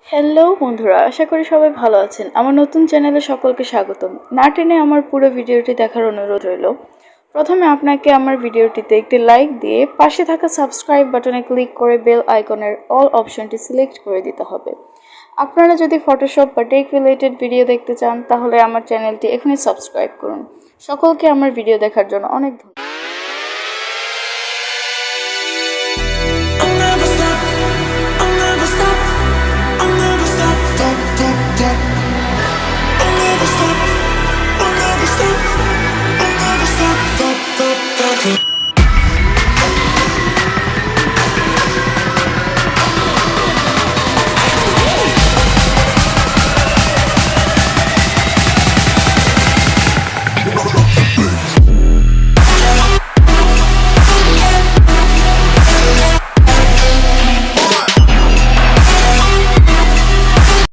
Hello বন্ধুরা, আশা করি সবাই ভালো আছেন। আমার নতুন চ্যানেলে সকলকে স্বাগতম। না টেনে আমার পুরো ভিডিওটি দেখার অনুরোধ রইল। প্রথমে আপনাকে আমার ভিডিওটিতে একটি লাইক দিয়ে পাশে থাকা সাবস্ক্রাইব বাটনে ক্লিক করে বেল আইকনের অল অপশনটি সিলেক্ট করে দিতে হবে। আপনারা যদি ফটোশপ বা টেক রিলেটেড ভিডিও দেখতে চান তাহলে আমার চ্যানেলটি এখনই সাবস্ক্রাইব করুন। সকলকে আমার ভিডিও দেখার জন্য অনেক ধন্যবাদ।